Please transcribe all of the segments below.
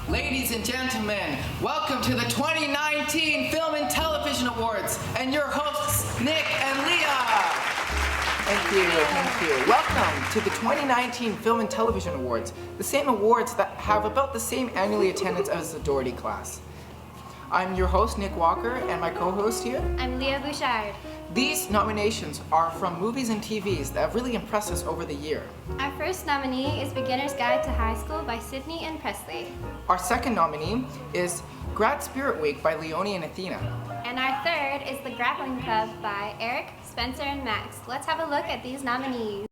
Ladies and gentlemen, welcome to the 2019 Film and Television Awards and your hosts, Nick and Leah. Thank you. Welcome to the 2019 Film and Television Awards, the same awards that have about the same annually attendance as the Doherty class. I'm your host, Nick Walker, and my co-host here? I'm Leah Bouchard. These nominations are from movies and TVs that have really impressed us over the year. Our first nominee is Beginner's Guide to High School by Sydney and Presley. Our second nominee is Grad Spirit Week by Leonie and Athena. And our third is The Grappling Club by Eric, Spencer, and Max. Let's have a look at these nominees.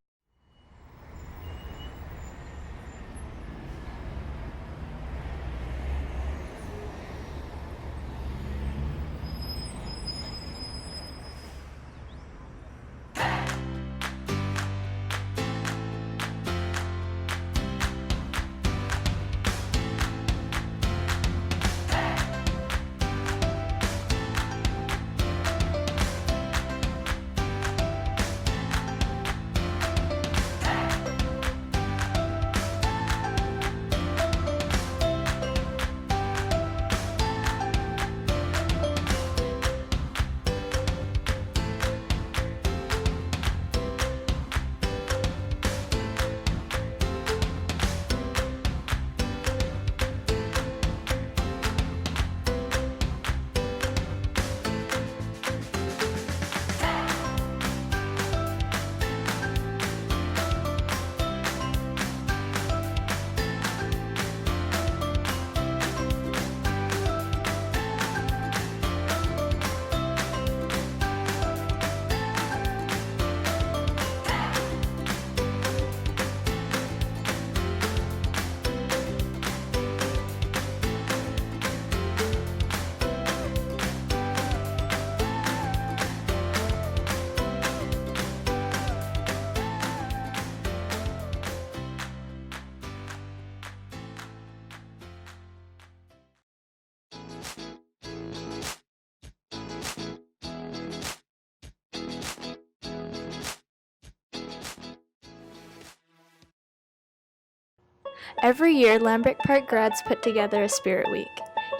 Every year, Lambert Park grads put together a Spirit Week.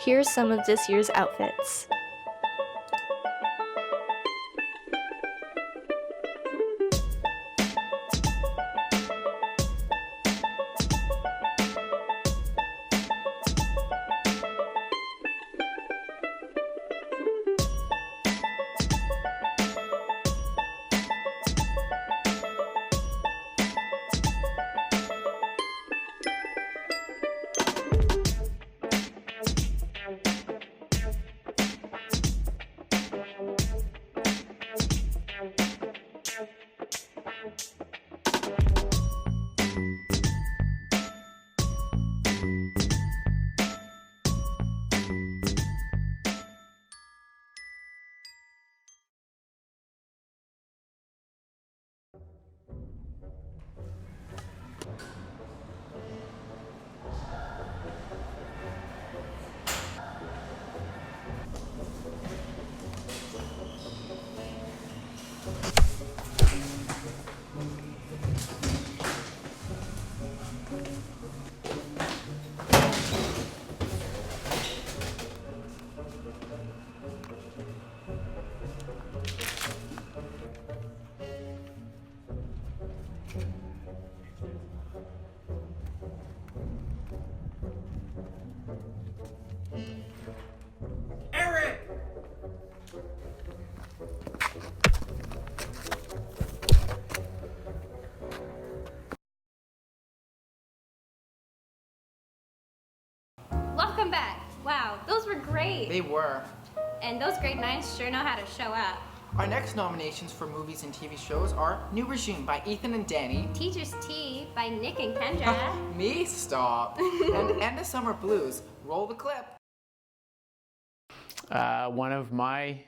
Here's some of this year's outfits. Welcome back. Wow, those were great. They were. And those grade 9s sure know how to show up. Our next nominations for movies and TV shows are New Regime by Ethan and Danny. Teacher's Tea by Nick and Kendra. Me, stop. And End of Summer Blues. Roll the clip. One of my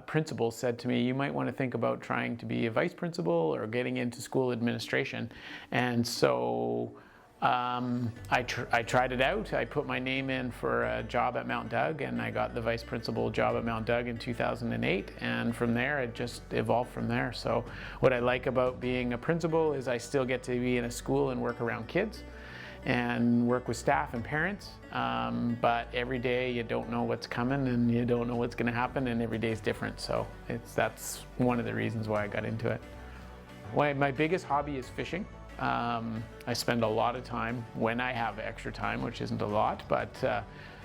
principals said to me, you might want to think about trying to be a vice principal or getting into school administration. And so I tried it out. I put my name in for a job at Mount Doug, and I got the vice principal job at Mount Doug in 2008, and from there it just evolved from there. So what I like about being a principal is I still get to be in a school and work around kids and work with staff and parents, but every day you don't know what's coming and you don't know what's going to happen, and every day is different. So that's one of the reasons why I got into it. My biggest hobby is fishing. I spend a lot of time when I have extra time, which isn't a lot, but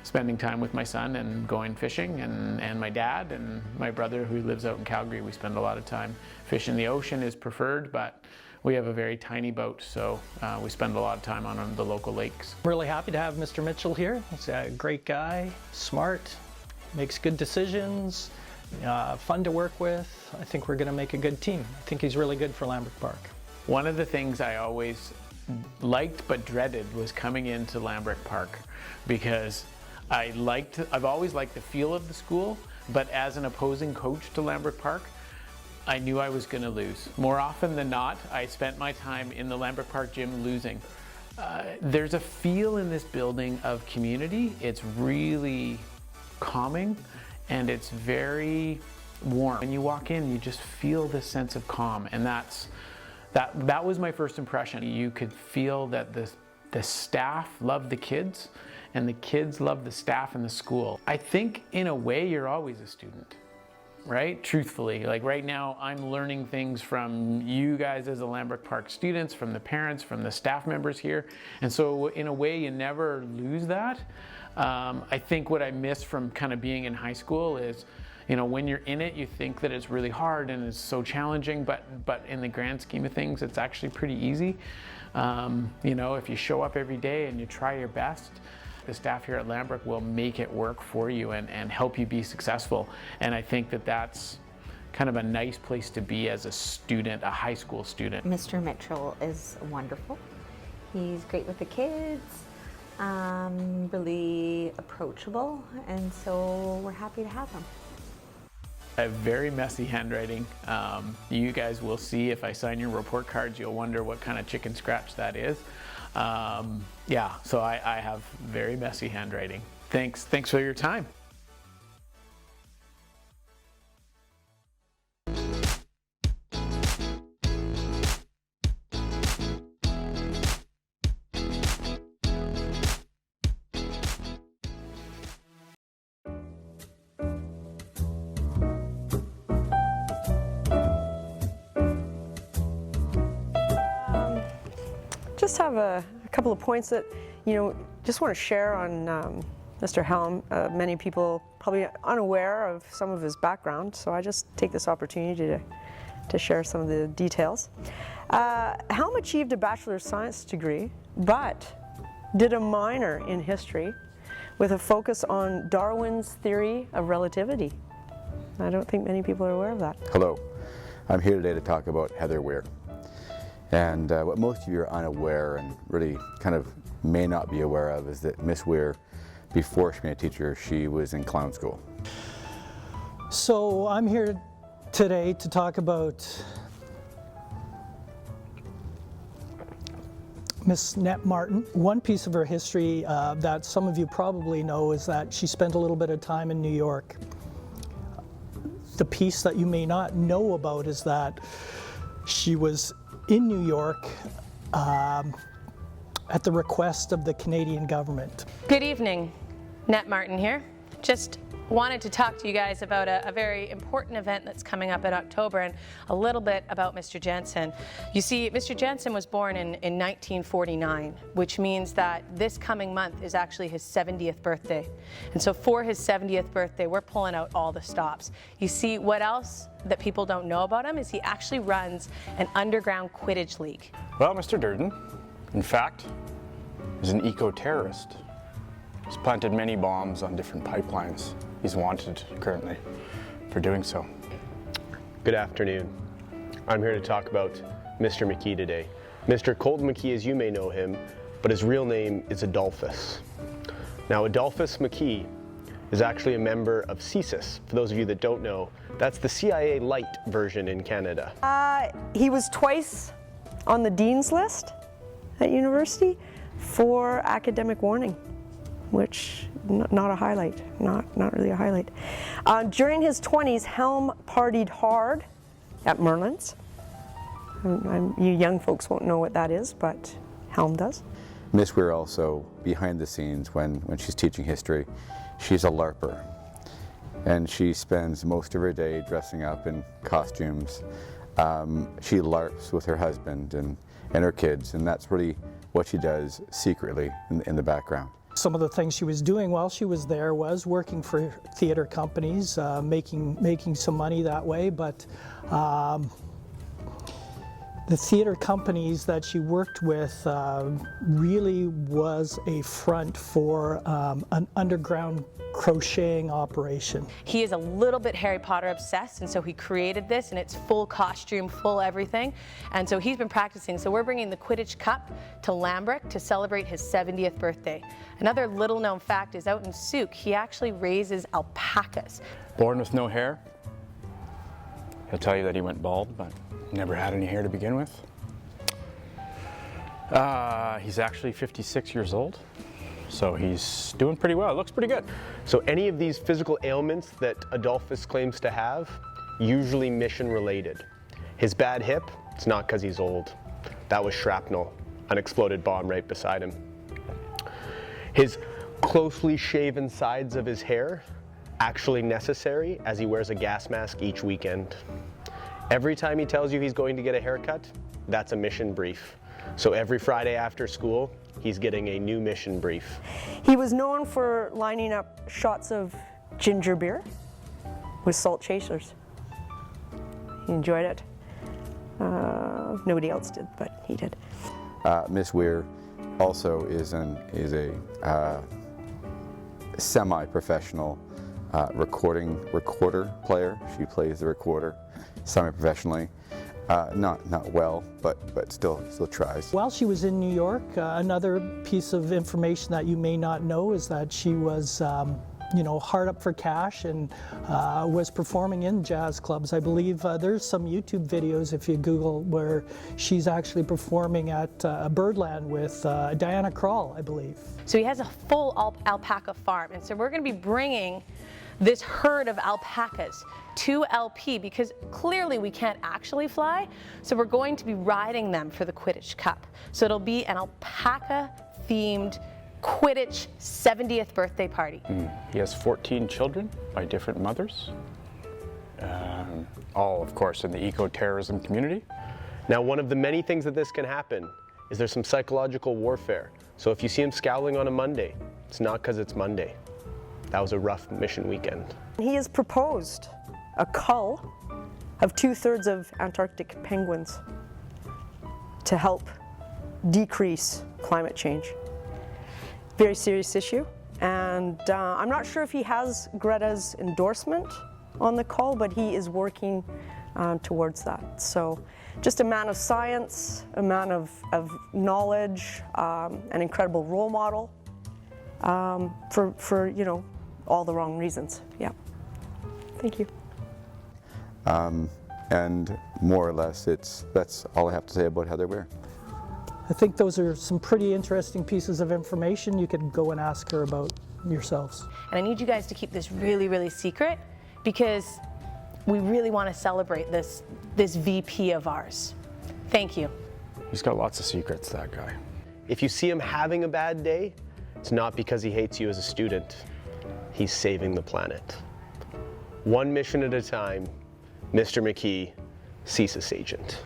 spending time with my son and going fishing, and my dad and my brother who lives out in Calgary. We spend a lot of time fishing. The ocean is preferred, but we have a very tiny boat, so we spend a lot of time on the local lakes. Really happy to have Mr. Mitchell here. He's a great guy, smart, makes good decisions, fun to work with. I think we're going to make a good team. I think he's really good for Lambert Park. One of the things I always liked but dreaded was coming into Lambert Park, because I've always liked the feel of the school, but as an opposing coach to Lambert Park, I knew I was going to lose. More often than not, I spent my time in the Lambert Park gym losing. There's a feel in this building of community. It's really calming, and it's very warm. When you walk in, you just feel this sense of calm, and that was my first impression. You could feel that the staff loved the kids, and the kids loved the staff and the school. I think in a way you're always a student, right? Truthfully, like right now I'm learning things from you guys as the Lambert Park students, from the parents, from the staff members here. And so in a way you never lose that. I think what I miss from kind of being in high school is, you know, when you're in it, you think that it's really hard and it's so challenging, but in the grand scheme of things, it's actually pretty easy. You know, if you show up every day and you try your best, the staff here at Lambert will make it work for you and help you be successful. And I think that that's kind of a nice place to be as a student, a high school student. Mr. Mitchell is wonderful. He's great with the kids, really approachable, and so we're happy to have him. I have very messy handwriting. You guys will see if I sign your report cards, you'll wonder what kind of chicken scratch that is. Yeah, so I have very messy handwriting. Thanks for your time. Just have a couple of points that, just want to share on Mr. Helm. Many people probably unaware of some of his background, so I just take this opportunity to share some of the details. Helm achieved a Bachelor of Science degree, but did a minor in history with a focus on Darwin's theory of relativity. I don't think many people are aware of that. Hello, I'm here today to talk about Heather Weir. And what most of you are unaware and really kind of may not be aware of is that Miss Weir, before she became a teacher, she was in clown school. So I'm here today to talk about Miss Nett Martin. One piece of her history that some of you probably know is that she spent a little bit of time in New York. The piece that you may not know about is that she was in New York at the request of the Canadian government. Good evening, Nett Martin here. Just wanted to talk to you guys about a very important event that's coming up in October and a little bit about Mr. Jensen. You see, Mr. Jensen was born in 1949, which means that this coming month is actually his 70th birthday. And so for his 70th birthday, we're pulling out all the stops. You see, what else that people don't know about him is he actually runs an underground Quidditch league. Well, Mr. Durden, in fact, is an eco-terrorist. He's planted many bombs on different pipelines. He's wanted currently for doing so. Good afternoon. I'm here to talk about Mr. McKee today. Mr. Colton McKee, as you may know him, but his real name is Adolphus. Now, Adolphus McKee is actually a member of CSIS. For those of you that don't know, that's the CIA light version in Canada. He was twice on the dean's list at university for academic warning, which not a highlight, not really a highlight. During his 20s, Helm partied hard at Merlin's. You young folks won't know what that is, but Helm does. Miss Weir also, behind the scenes, when she's teaching history, she's a LARPer. And she spends most of her day dressing up in costumes. She LARPs with her husband and her kids, and that's really what she does secretly in the background. Some of the things she was doing while she was there was working for theater companies, making some money that way, but the theater companies that she worked with really was a front for an underground crocheting operation. He is a little bit Harry Potter obsessed, and so he created this, and it's full costume, full everything. And so he's been practicing. So we're bringing the Quidditch Cup to Lambrick to celebrate his 70th birthday. Another little known fact is out in Souk, he actually raises alpacas. Born with no hair. He'll tell you that he went bald, but never had any hair to begin with. He's actually 56 years old, so he's doing pretty well. It looks pretty good. So any of these physical ailments that Adolphus claims to have, usually mission related. His bad hip, it's not because he's old. That was shrapnel, an exploded bomb right beside him. His closely shaven sides of his hair, actually necessary as he wears a gas mask each weekend. Every time he tells you he's going to get a haircut, that's a mission brief. So every Friday after school, he's getting a new mission brief. He was known for lining up shots of ginger beer with salt chasers. He enjoyed it. Nobody else did, but he did. Miss Weir also is a semi-professional recorder player. She plays the recorder semi-professionally. Not well, but still tries. While she was in New York, another piece of information that you may not know is that she was hard up for cash and was performing in jazz clubs. I believe there's some YouTube videos, if you Google, where she's actually performing at Birdland with Diana Krall, I believe. So he has a full alpaca farm, and so we're going to be bringing this herd of alpacas to LP because clearly we can't actually fly, so we're going to be riding them for the Quidditch Cup. So it'll be an alpaca-themed Quidditch 70th birthday party. He has 14 children by different mothers, all of course in the eco-terrorism community. Now, one of the many things that this can happen is there's some psychological warfare. So if you see him scowling on a Monday, it's not because it's Monday. That was a rough mission weekend. He has proposed a cull of 2/3 of Antarctic penguins to help decrease climate change. Very serious issue, and I'm not sure if he has Greta's endorsement on the call, but he is working towards that. So just a man of science, a man of knowledge, an incredible role model for all the wrong reasons. Yeah. Thank you. And more or less, that's all I have to say about Heather Weir. I think those are some pretty interesting pieces of information. You could go and ask her about yourselves. And I need you guys to keep this really, really secret because we really want to celebrate this VP of ours. Thank you. He's got lots of secrets, that guy. If you see him having a bad day, it's not because he hates you as a student. He's saving the planet. One mission at a time, Mr. McKee, CSIS agent.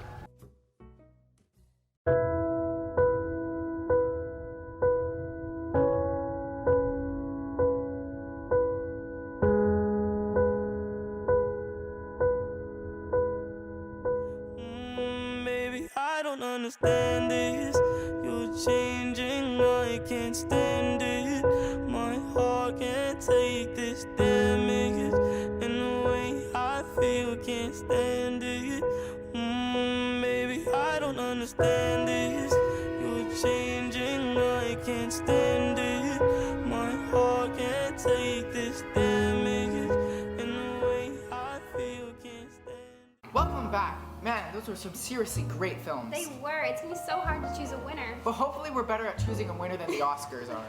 Baby, I don't understand this. You're changing, I can't stand it. My heart can't take this damage, and the way I feel can't stand stand it. Maybe I don't understand this. You're changing, I can't stand it. My heart can't take this damage. And the way I feel can't stand. Welcome back. Man, those were some seriously great films. They were. It's going to be so hard to choose a winner. But hopefully we're better at choosing a winner than the Oscars are.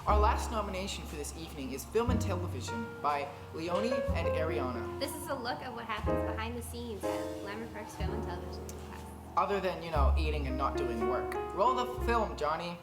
Our last nomination for this evening is Film and Television by Leonie and Ariana. This is a look at what happens behind the scenes at Lambert Park's Film and Television class. Other than, you know, eating and not doing work. Roll the film, Johnny.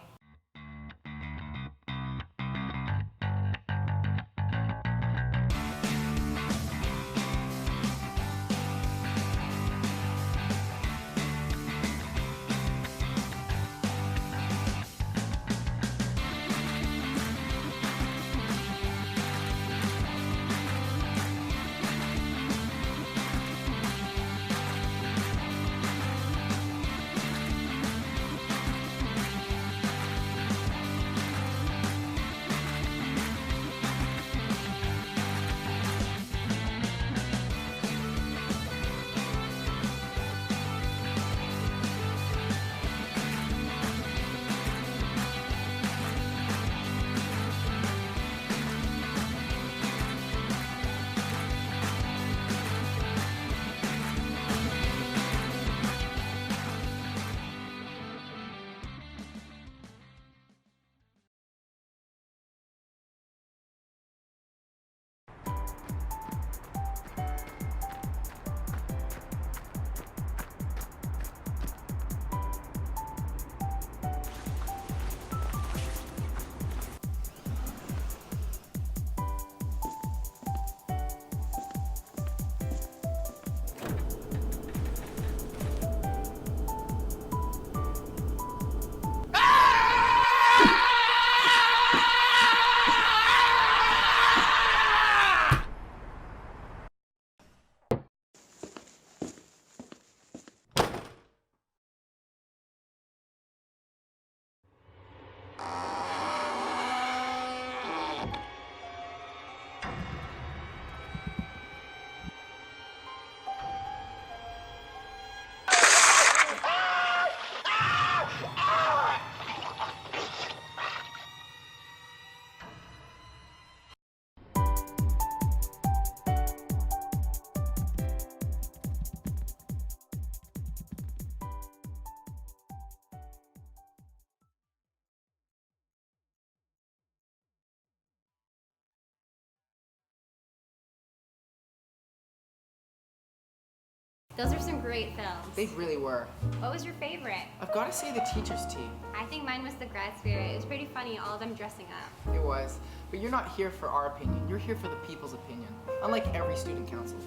Those are some great films. They really were. What was your favorite? I've got to say The Teacher's Tea. I think mine was The Grad Spirit. It was pretty funny, all of them dressing up. It was. But you're not here for our opinion. You're here for the people's opinion. Unlike every student council.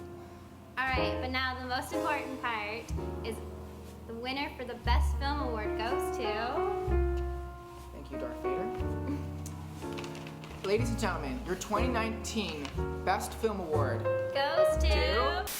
Alright, but now the most important part is the winner for the Best Film Award goes to... Thank you, Darth Vader. Ladies and gentlemen, your 2019 Best Film Award goes to...